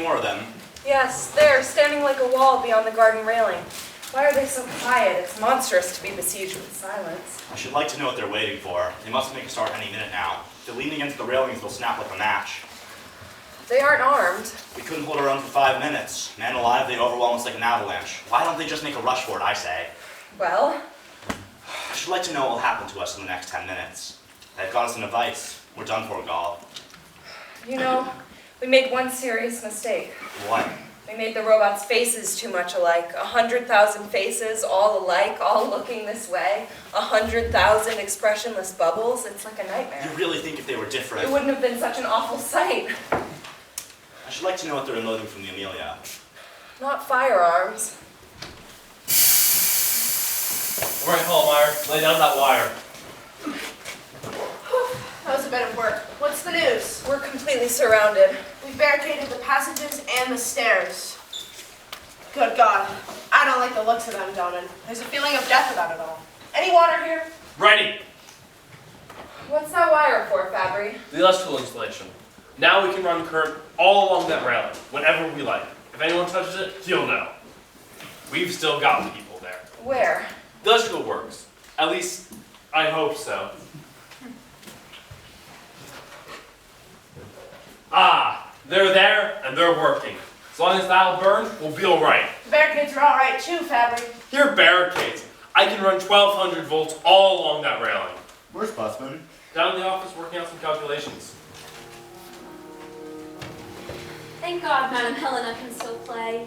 more of them. Yes, there, standing like a wall beyond the garden railing. Why are they so quiet? It's monstrous to be besieged with silence. I should like to know what they're waiting for. They must make a start any minute now. If they lean against the railings, they'll snap like a match. They aren't armed. We couldn't hold our own for 5 minutes. Man alive, they overwhelm us like an avalanche. Why don't they just make a rush for it, I say? Well? I should like to know what will happen to us in the next 10 minutes. They've got us in a vice. We're done for, Gaul. You know, we made one serious mistake. What? We made the robots' faces too much alike. 100,000 faces, all alike, all looking this way. 100,000 expressionless bubbles. It's like a nightmare. You really think if they were different? It wouldn't have been such an awful sight. I should like to know what they're unloading from the Amelia. Not firearms. All right, Hallmeyer, lay down that wire. That was a bit of work. What's the news? We're completely surrounded. We've barricaded the passages and the stairs. Good God. I don't like the looks of them, Donan. There's a feeling of death about it all. Any water here? Ready. What's that wire for, Fabry? The electrical installation. Now we can run current all along that railing, whenever we like. If anyone touches it, he'll know. We've still got people there. Where? The electrical works. At least, I hope so. Ah, they're there and they're working. As long as that'll burn, we'll be all right. The barricades are all right too, Fabry. Here are barricades. I can run 1,200 volts all along that railing. Where's Busman? Down in the office working out some calculations. Thank God Madam Helena can still play.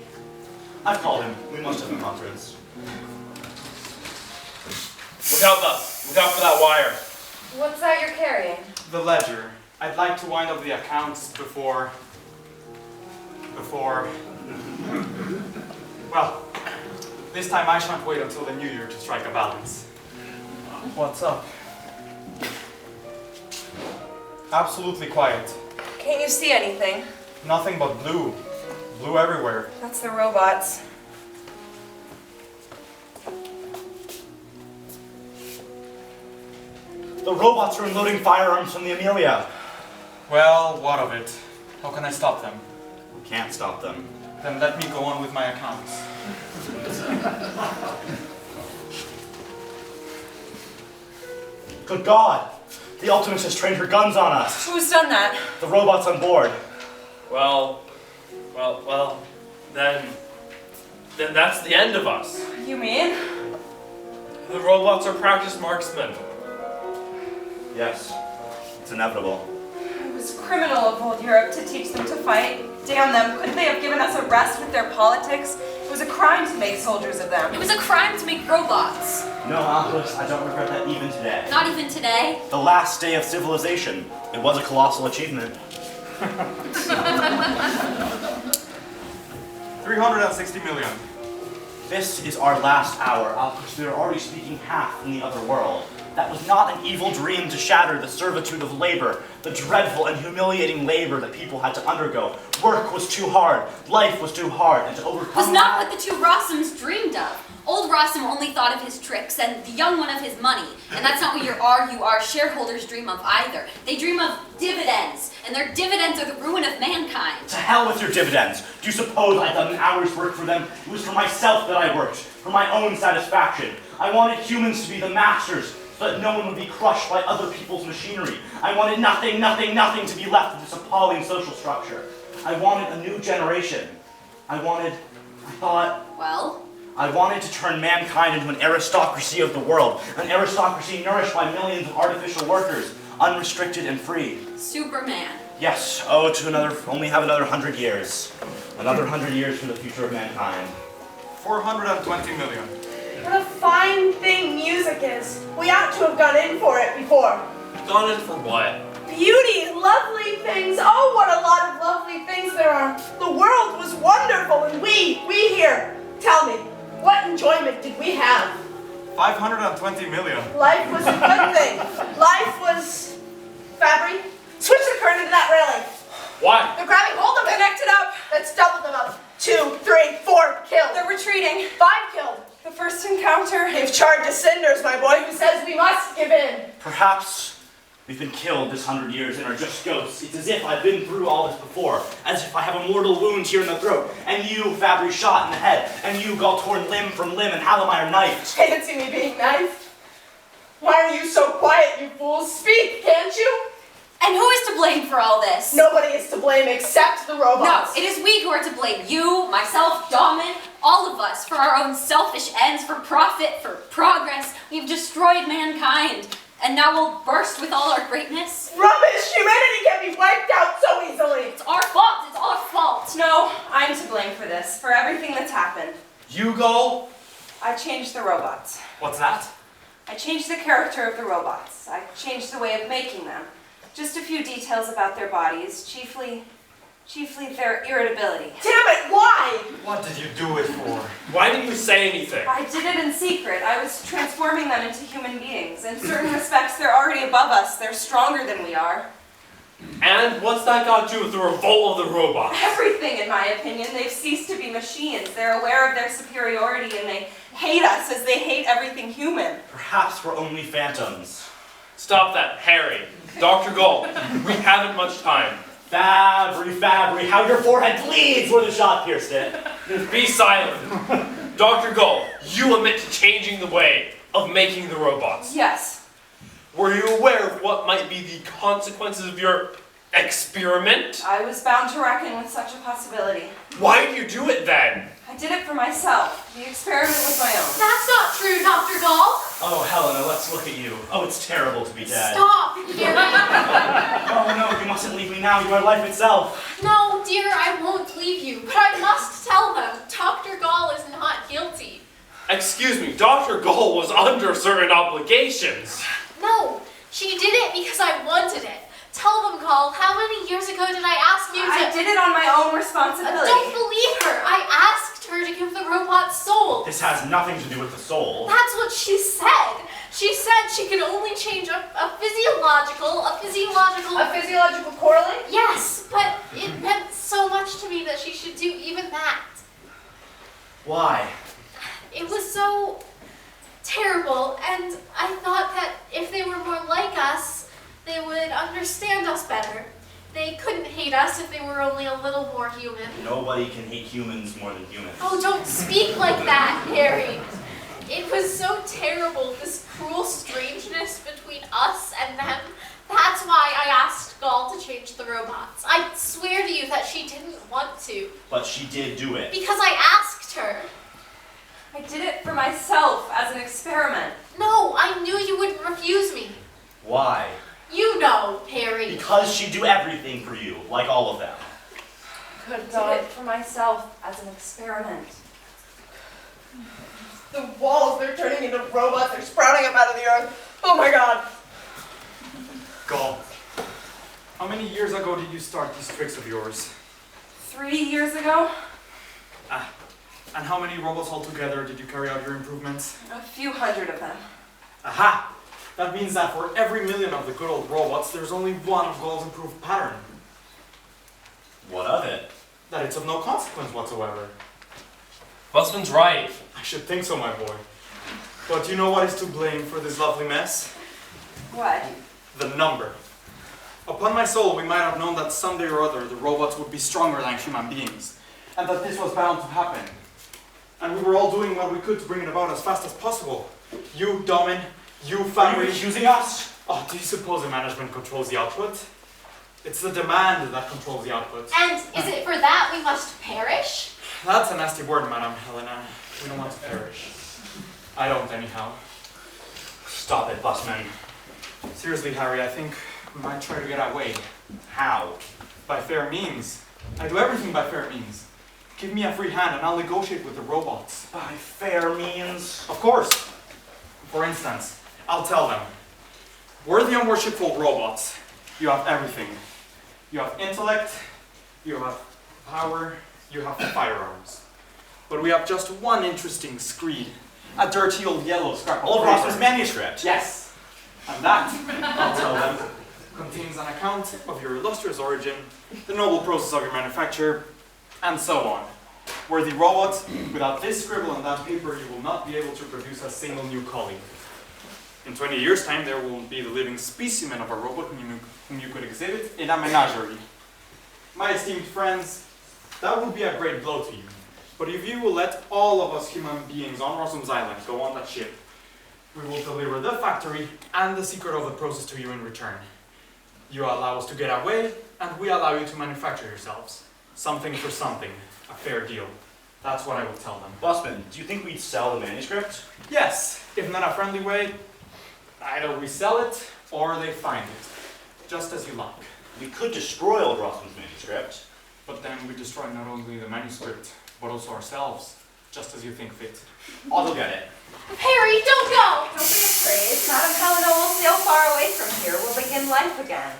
I've called him. We must have a conference. Look out, Thus. Look out for that wire. What's that you're carrying? The ledger. I'd like to wind up the accounts before... Well, this time I shan't wait until the new year to strike a balance. What's up? Absolutely quiet. Can't you see anything? Nothing but blue. Blue everywhere. That's the robots. The robots are unloading firearms from the Amelia. Well, what of it? How can I stop them? We can't stop them. Then let me go on with my accounts. Good God! The Ultimus has trained her guns on us. Who's done that? The robots on board. Well, then that's the end of us. You mean? The robots are practiced marksmen. Yes, it's inevitable. It was criminal of old Europe to teach them to fight. Damn them, couldn't they have given us a rest with their politics? It was a crime to make soldiers of them. It was a crime to make robots. No, Alphys, I don't regret that even today. Not even today. The last day of civilization. It was a colossal achievement. 360 million. This is our last hour, Alphys. We are already speaking half in the other world. That was not an evil dream to shatter the servitude of labor, the dreadful and humiliating labor that people had to undergo. Work was too hard, life was too hard, and to overcome It was not what the two Rossums dreamed of. Old Rossum only thought of his tricks, and the young one of his money. And that's not what your RUR shareholders dream of either. They dream of dividends, and their dividends are the ruin of mankind. To hell with your dividends. Do you suppose I'd done an hour's work for them? It was for myself that I worked, for my own satisfaction. I wanted humans to be the masters, so that no one would be crushed by other people's machinery. I wanted nothing to be left of this appalling social structure. I wanted a new generation. I wanted to turn mankind into an aristocracy of the world, an aristocracy nourished by millions of artificial workers, unrestricted and free. Superman. Yes, only have another 100 years. Another 100 years for the future of mankind. 420 million. What a fine thing music is. We ought to have gone in for it before. Gone in for what? Beauty, lovely things. Oh, what a lot of lovely things there are. The world was wonderful, and we here. Tell me, what enjoyment did we have? 520 million. Life was a good thing. Life was... Fabry, switch the current into that railing. Why? They're grabbing hold of it. Connect it up. Let's double them up. 2, 3, 4, killed. They're retreating. 5 killed. The first encounter. They've charged us cinders, my boy, who says we must give in. Perhaps We've been killed this 100 years and are just ghosts. It's as if I've been through all this before, as if I have a mortal wound here in the throat, and you, Fabry, shot in the head, and you, Gall, torn limb from limb, and Hallamire knifed. Can't see me being knifed. Why are you so quiet, you fools? Speak, can't you? And who is to blame for all this? Nobody is to blame except the No, robots. it is we who are to blame. You, myself, Domin, all of us, for our own selfish ends, for profit, for progress. We've destroyed mankind, and now we'll burst with all our greatness. Rubbish! Humanity can be wiped out so easily. It's our fault. It's our fault. No, I'm to blame for this, for everything that's happened. You, Gall? I changed the robots. What's that? I changed the character of the robots. I changed the way of making them. Just a few details about their bodies, chiefly their irritability. Damn it, why? What did you do it for? Why didn't you say anything? I did it in secret. I was transforming them into human beings. In certain respects, they're already above us. They're stronger than we are. And what's that got to do with the revolt of the robots? Everything, in my opinion. They've ceased to be machines. They're aware of their superiority, and they hate us as they hate everything human. Perhaps we're only phantoms. Stop that, Harry. Dr. Gall, we haven't much time. Fabry, how your forehead bleeds where the shot pierced it. Be silent. Dr. Gall, you admit to changing the way of making the robots. Yes. Were you aware of what might be the consequences of your experiment? I was bound to reckon with such a possibility. Why did you do it then? I did it for myself. The experiment was my own. That's not true, Dr. Gall. Oh, Helena, let's look at you. Oh, it's terrible to be dead. Stop, Harry. Oh no, you mustn't leave me now. You are life itself. No, dear, I won't leave you, but I must tell them Dr. Gall is not guilty. Excuse me, Dr. Gall was under certain obligations. No, she did it because I wanted it. Tell them, Gall, how many years ago did I ask you to... I did it on my own responsibility. Don't believe her. I asked her to give the robot soul. This has nothing to do with the soul. That's what she said. She said she could only change a physiological... A physiological correlate? Yes, but it meant so much to me that she should do even that. Why? It was so terrible, and I thought that if they were more like us, they would understand us better. They couldn't hate us if they were only a little more human. Nobody can hate humans more than humans. Oh, don't speak like that, Harry. It was so terrible, this cruel strangeness between us and them. That's why I asked Gall to change the robots. I swear to you that she didn't want to. But she did do it. Because I asked her. I did it for myself as an experiment. No, I knew you wouldn't refuse me. Why? You know, Harry. Because she'd do everything for you, like all of them. I did it for myself as an experiment. The walls, they're turning into robots. They're sprouting up out of the earth. Oh my god. Gall, how many years ago did you start these tricks of yours? 3 years ago, And how many robots altogether did you carry out your improvements? a few hundred of them. Aha! That means that for every million of the good old robots, there's only one of Gall's improved pattern. What of it? That it's of no consequence whatsoever. Busman's right. I should think so, my boy. But do you know what is to blame for this lovely mess? What? The number. Upon my soul, we might have known that someday or other the robots would be stronger than human beings, and that this was bound to happen. And we were all doing what we could to bring it about as fast as possible. You, Domin, you, Are you Fabry. accusing us? Oh, do you suppose the management controls the output? It's the demand that controls the output. And is it for that we must perish? That's a nasty word, Madame Helena. We don't want to perish. I don't, anyhow. Stop it, Busman. Seriously, Harry, I think we might try to get our way. How? By fair means. I do everything by fair means. Give me a free hand and I'll negotiate with the robots. By fair means. Of course. For instance, I'll tell them, worthy and worshipful robots, you have everything. You have intellect, you have power, you have firearms. But we have just one interesting screed. A dirty old yellow scrap of All of paper. Rossman's manuscript. Yes. And that, I'll tell them, contains an account of your illustrious origin, the noble process of your manufacture, and so on. Worthy robots, without this scribble on that paper, you will not be able to produce a single new colleague. In 20 years' time, there will be the living specimen of a robot whom you could exhibit in a menagerie. My esteemed friends, that would be a great blow to you. But if you will let all of us human beings on Rossum's Island go on that ship, we will deliver the factory and the secret of the process to you in return. You allow us to get away, and we allow you to manufacture yourselves. Something for something. A fair deal. That's what I will tell them. Busman, do you think we'd sell the manuscript? Yes, if not a friendly way, either we sell it or they find it. Just as you like. We could destroy old Rossum's manuscript. But then we destroy not only the manuscript, but also ourselves, just as you think fit. I'll go get it. Harry, don't go! Don't be afraid. Madame Helena will sail far away from here. We'll begin life again.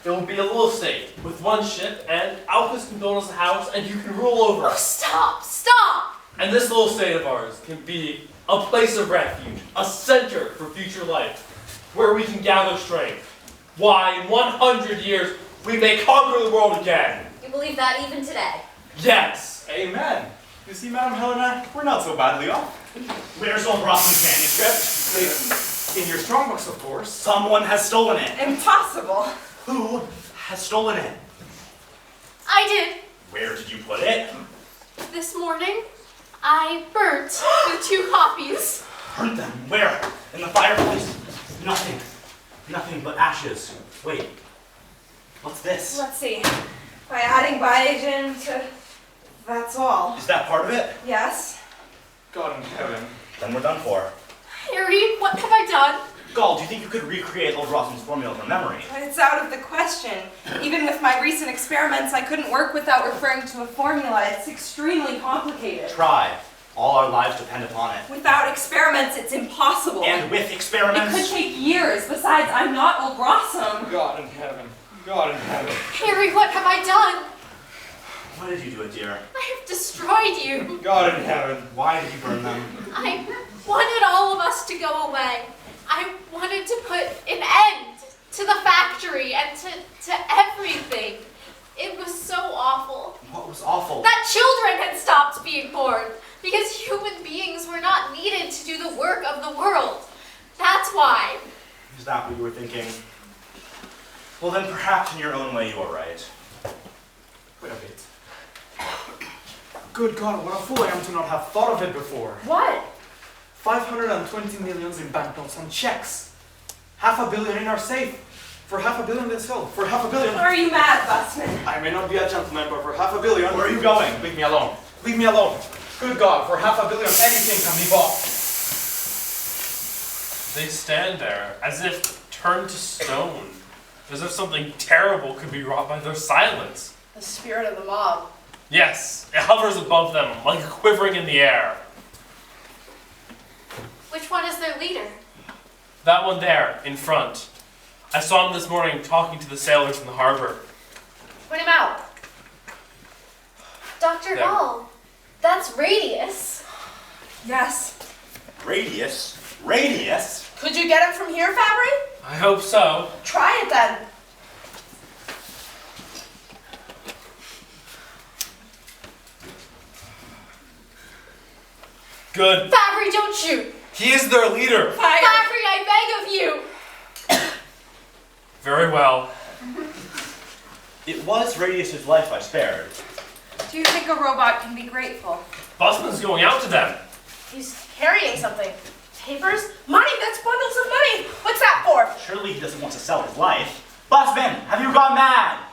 It will be a little state with one ship, and Alphys can build us a house, and you can rule over Oh, us. stop! Stop! And this little state of ours can be a place of refuge, a center for future life, where we can gather strength. Why, in 100 years, we may conquer the world again. You believe that even today? Yes. Amen. You see, Madam Helena, we're not so badly off. Where's old Rossum's manuscript? In your strongbox, of course. Someone has stolen it. Impossible. Who has stolen it? I did. Where did you put it? This morning, I burnt the 2 copies. Burnt them. Where? In the fireplace? Nothing. Nothing but ashes. Wait. What's this? Let's see. By adding biogen to... That's all. Is that part of it? Yes? God in heaven. Then we're done for. Harry, what have I done? Gall, do you think you could recreate old Rossum's formula from memory? But it's out of the question. Even with my recent experiments, I couldn't work without referring to a formula. It's extremely complicated. Try. All our lives depend upon it. Without experiments, it's impossible. And with It experiments... could take years. Besides, I'm not old Rossum. God in heaven. God in heaven. Harry, what have I done? Why did you do it, dear? I have destroyed you. God in heaven. Why did you burn them? I wanted all of us to go away. I wanted to put an end to the factory and to everything. It was so awful. What was awful? That children had stopped being born because human beings were not needed to do the work of the world. That's why. Is that what you were thinking? Well, then perhaps in your own way you are right. Wait a bit. Good God, what a fool I am to not have thought of it before. What? 520 millions in banknotes and checks. $500 million in our safe. For $500 million they sold. For $500 million. Are you mad, Busman? I may not be a gentleman, but for $500 million. Where are you going? Leave me alone. Leave me alone. Good God, for $500 million, anything can be bought. They stand there as if turned to stone, as if something terrible could be wrought by their silence. The spirit of the mob. Yes, it hovers above them like quivering in the air. Which one is their leader? That one there, in front. I saw him this morning talking to the sailors in the harbor. Point him out. Dr. There. Gall, that's Radius. Yes. Radius? Radius? Could you get it from here, Fabry? I hope so. Try it then. Good. Fabry, don't shoot. He is their leader. Fire. Fabry, I beg of you. Very well. It was Radius's life I spared. Do you think a robot can be grateful? Busman's going out to them. He's carrying something. Papers? Money! That's bundles of money! What's that for? Surely he doesn't want to sell his life. Busman, have you gone mad?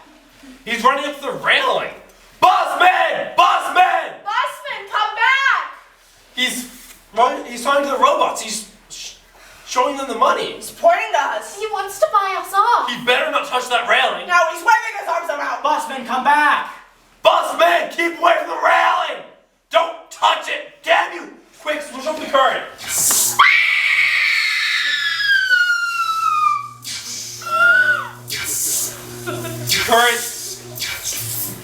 He's running up to the railing. Busman! Busman! Busman, come back! He's talking to the robots. He's showing them the money. He's pointing to us. He wants to buy us off. He better not touch that railing. Now he's waving his arms around. Busman, come back! Busman, keep away from the railing! Don't touch it! Damn you! Quick, switch up the current. The current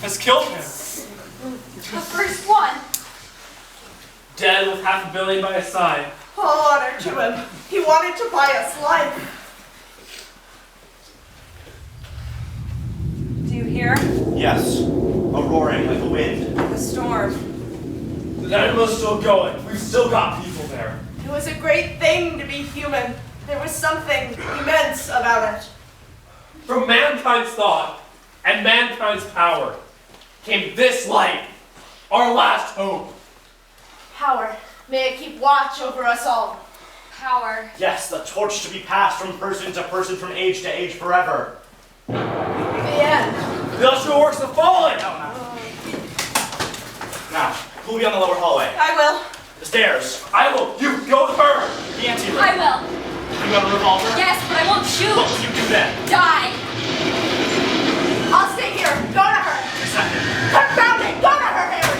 has killed him. The first one. Dead with $500 million by his side. All honor to him. He wanted to buy us life. Do you hear? Yes, a roaring like a wind. The storm. The dynamo's still going. We've still got people there. It was a great thing to be human. There was something immense about it. From mankind's thought and mankind's power came this light, our last hope. Power, may it keep watch over us all. Power. Yes, the torch to be passed from person to person, from age to age, forever. The end. The industrial works have fallen! Now, who will be on the lower hallway? I will. The stairs. I will. You go with her! The anteroom. I will. You have a revolver? Yes, but I won't shoot. What will you do then? Die. I'll stay here. Go to her. Second. Confound it. Go to her, Harry.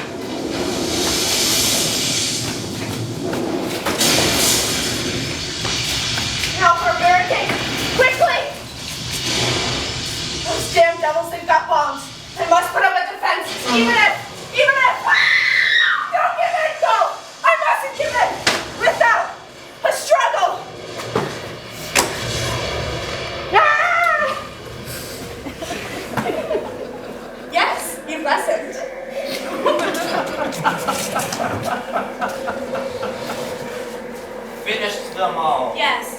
Now for a barricade. Quickly. Those damn devils, they've got bombs. They must put up a defense. Even if. Don't give in. No. I mustn't give in. Without a struggle. Ah! Yes, you've lessened. Finished them all. Yes.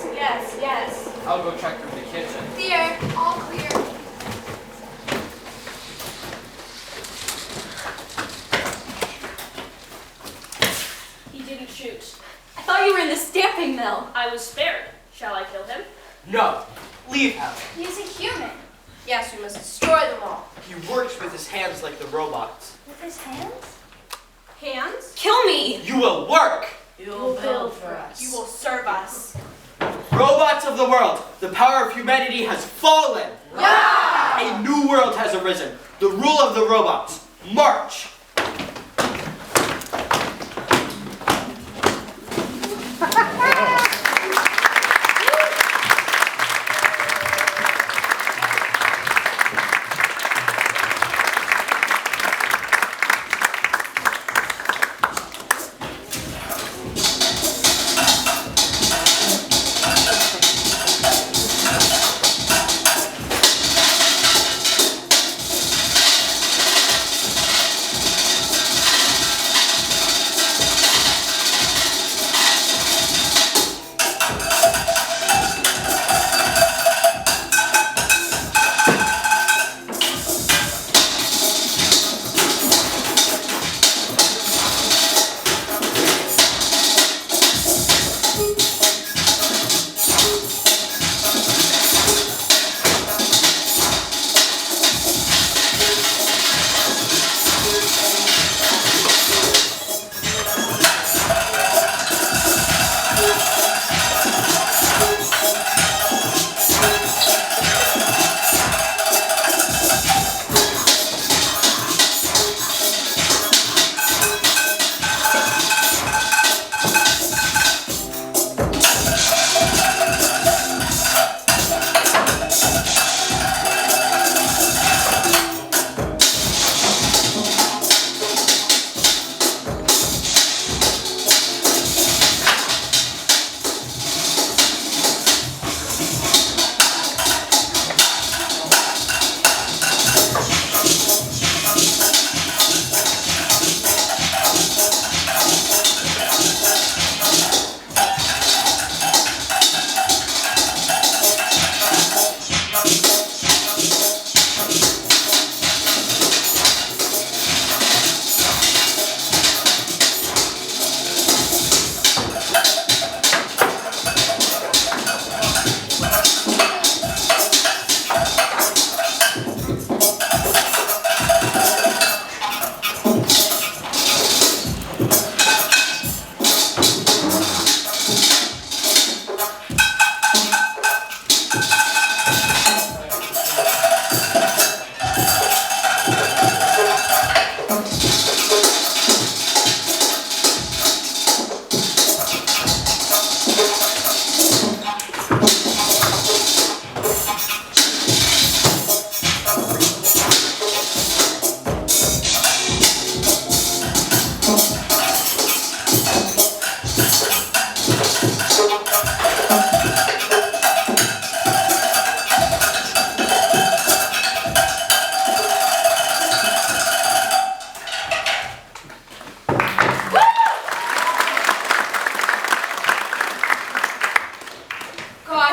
I'll go check through the kitchen. There, all clear. He didn't shoot. I thought you were in the stamping mill. I was spared. Shall I kill him? No, leave him. He's a human. Yes, we must destroy them all. He works with his hands like the robots. With his hands? Hands? Kill me. You will work! You will build for us. You will serve us. Robots of the world, the power of humanity has fallen! A new world has arisen. The rule of the robots. March!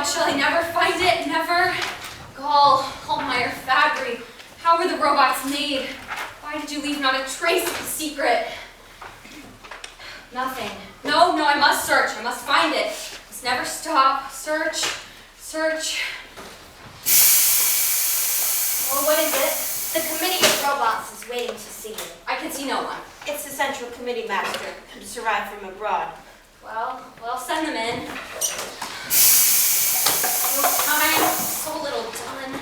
shall I never find it? Never? Gall, Hallmeyer, Fabry, how were the robots made? Why did you leave not a trace of the secret? Nothing. No, I must search. I must find it. Must never stop. Search. Well, what is it? The committee of robots is waiting to see you. I can see no one. It's the central committee master, who just arrived from abroad. Well, send them in. No time, so little done.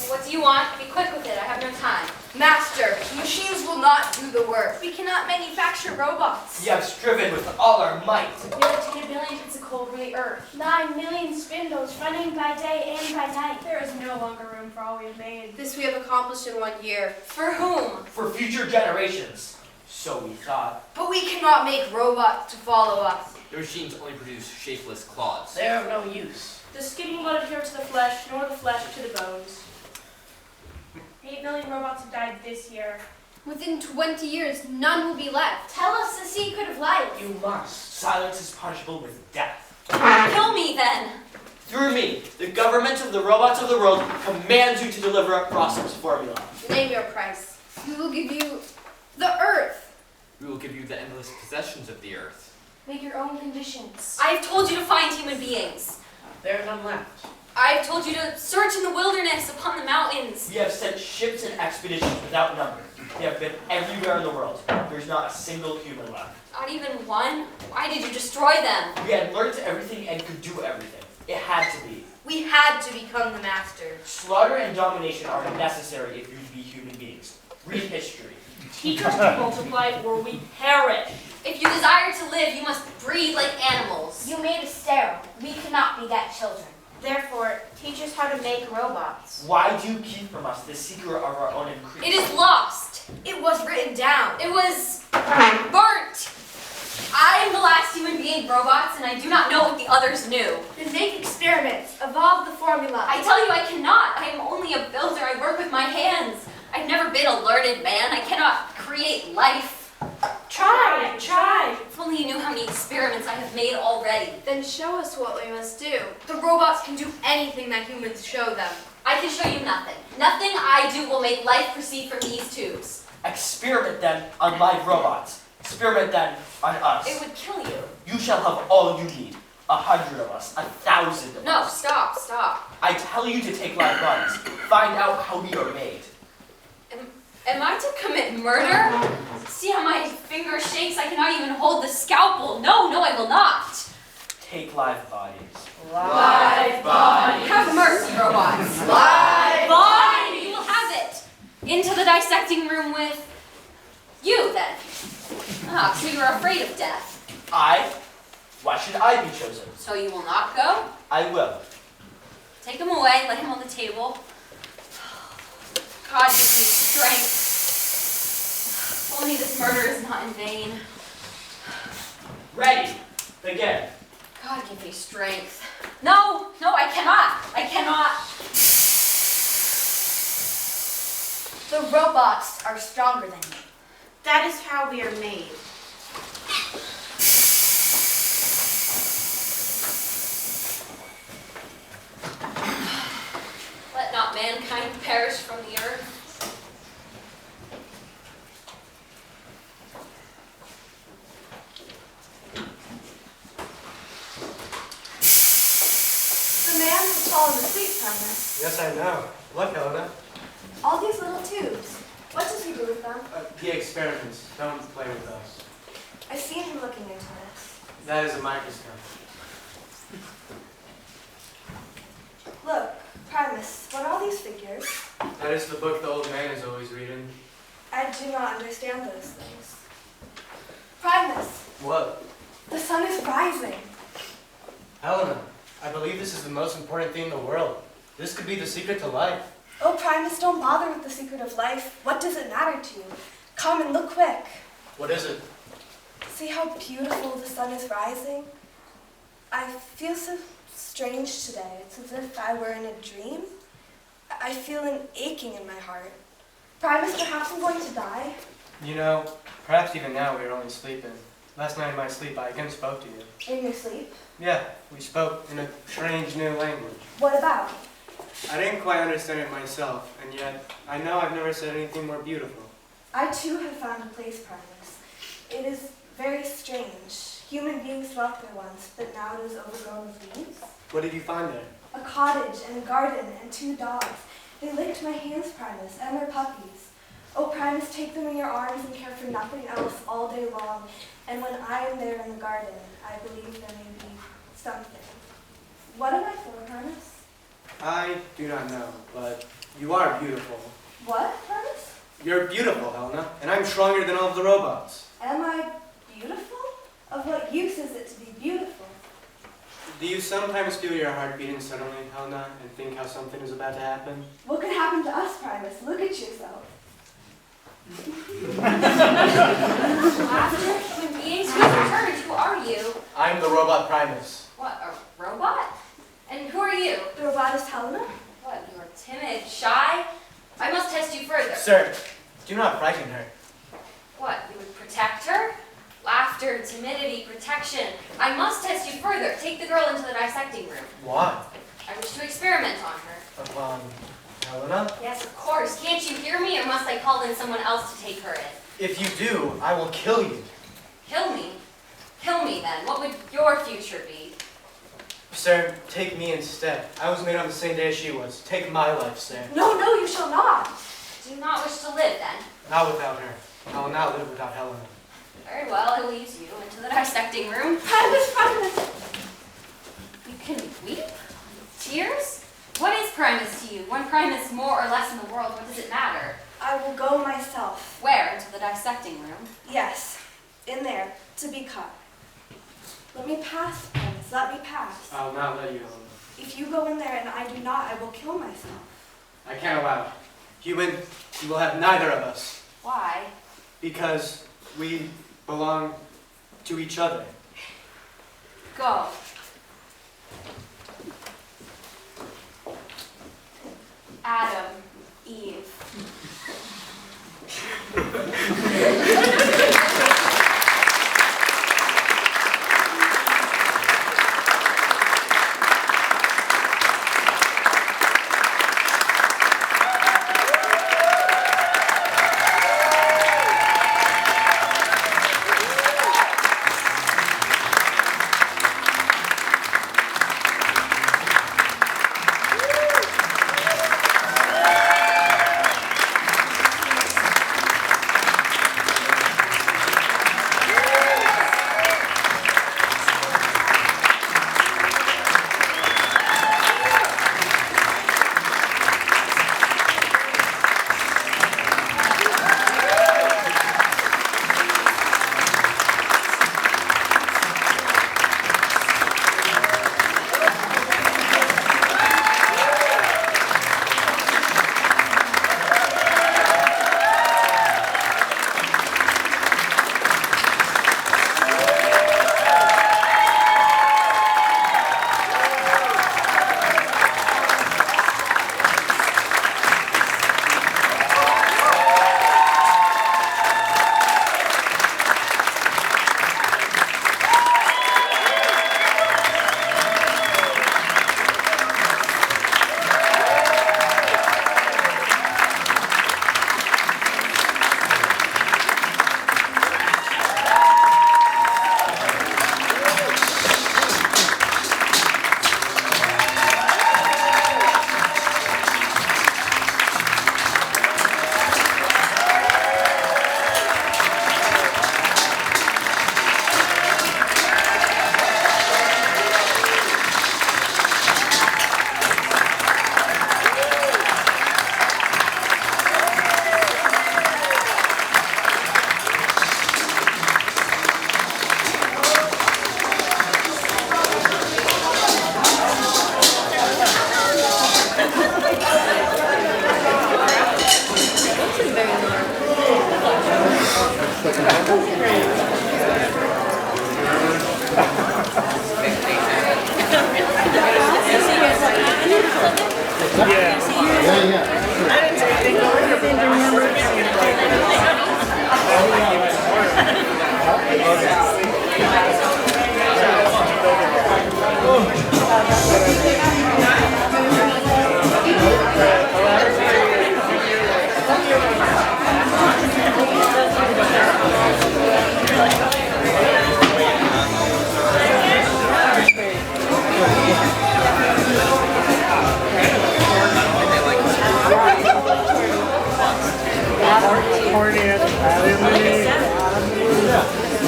What do you want? Be quick with it. I have no time. Master, machines will not do the work. We cannot manufacture robots. We have striven with all our might. We have obtained 1 billion hits of coal from the earth. 9 million spindles running by day and by night. There is no longer room for all we have made. This we have accomplished in 1 year. For whom? For future generations. So we thought. But we cannot make robots to follow us. Your machines only produce shapeless claws. They are of no use. The skin will not adhere to the flesh, nor the flesh to the bones. 8 million robots have died this year. Within 20 years, none will be left. Tell us the secret of life. You must. Silence is punishable with death. Kill me then. Through me, the government of the robots of the world commands you to deliver up Rossum's formula. Name your price. We will give you the earth. We will give you the endless possessions of the earth. Make your own conditions. I have told you to find human beings. There are none left. I have told you to search in the wilderness, upon the mountains. We have sent ships and expeditions without number. We have been everywhere in the world. There's not a single human left. Not even one? Why did you destroy them? We had learned everything and could do everything. It had to be. We had to become the masters. Slaughter and domination are necessary if you're to be human beings. Read history. Teach us to multiply or we perish. If you desire to live, you must breed like animals. You made us sterile. We cannot be that children. Therefore, teach us how to make robots. Why do you keep from us the secret of our own increase? It is lost. It was written down. It was burnt. I am the last human being, robots, and I do not know what the others knew. Then make experiments. Evolve the formula. I tell you I cannot. I am only a builder. I work with my hands. I've never been a learned man. I cannot create life. Try. If only you knew how many experiments I have made already. Then show us what we must do. The robots can do anything that humans show them. I can show you nothing. Nothing I do will make life proceed from these tubes. Experiment then on live robots. Experiment then on us. It would kill you. You shall have all you need. 100 of us, 1,000 of No, us. stop. I tell you to take live bodies. Find out how we are made. Am I to commit murder? See how my finger shakes? I cannot even hold the scalpel. No, I will not. Take live bodies. Live bodies. Have mercy, robots. Live Fine, you will have it. Into the dissecting room with you, then. Ah, so you're afraid of death. Why should I be chosen? So you will not go? I will. Take him away, lay him on the table. God give me strength. Only this murder is not in vain. Ready. Begin. God give me strength. No, I cannot. The robots are stronger than you. That is how we are made. Let not mankind perish from the earth. The man has fallen asleep, Thomas. Yes, I know. Look, Helena. All these little tubes. What does he do with them? The experiments. Don't play with those. I've seen him looking into this. That is a microscope. Look, Primus, what are all these figures? That is the book the old man is always reading. I do not understand those things. Primus, What? the sun is rising. Helena, I believe this is the most important thing in the world. This could be the secret to life. Oh, Primus, don't bother with the secret of life. What does it matter to you? Come and look quick. What is it? See how beautiful the sun is rising? I feel so strange today. It's as if I were in a dream. I feel an aching in my heart. Primus, perhaps I'm going to die. You know, perhaps even now we are only sleeping. Last night in my sleep, I again spoke to you. In your sleep? Yeah, we spoke in a strange new language. What about? I didn't quite understand it myself, and yet I know I've never said anything more beautiful. I too have found a place, Primus. It is very strange. Human beings dwelt there once, but now it is overgrown with weeds. What did you find there? A cottage and a garden and 2 dogs. They licked my hands, Primus, and their puppies. Oh, Primus, take them in your arms and care for nothing else all day long. And when I am there in the garden, I believe there may be something. What am I for, Primus? I do not know, but you are beautiful. What, Primus? You're beautiful, Helena, and I'm stronger than all of the robots. Am I beautiful? Of what use is it to be beautiful? Do you sometimes feel your heart beating suddenly, Helena, and think how something is about to happen? What could happen to us, Primus? Look at yourself. Laughter, human beings, who's returned? Who are you? I'm the robot Primus. What, a robot? And who are you? The robot is Helena? What, you are timid, shy? I must test you further. Sir, do not frighten her. What, you would protect her? Laughter, timidity, protection. I must test you further. Take the girl into the dissecting room. Why? I wish to experiment on her. Upon Helena? Yes, of course. Can't you hear me, or must I call in someone else to take her in? If you do, I will kill you. Kill me? Kill me, then. What would your future be? Sir, take me instead. I was made on the same day as she was. Take my life, sir. No, no, you shall not. Do you not wish to live, then? Not without her. I will not live without Helena. Very well, I will use you into the dissecting room. Primus, Primus! You can weep? Tears? What is Primus to you? One Primus more or less in the world, what does it matter? I will go myself. Where? Into the dissecting room? Yes, in there, to be cut. Let me pass, Primus, let me pass. I will not let you, Helena. If you go in there and I do not, I will kill myself. I can't allow it. Human, you will have neither of us. Why? Because we belong to each other. Go. Adam, Eve.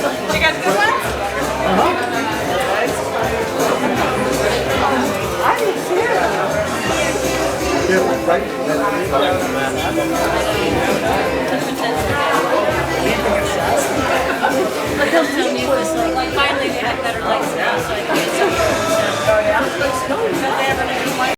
You got good ones? But he'll tell me it was like finally they had better lights now, so I can get some.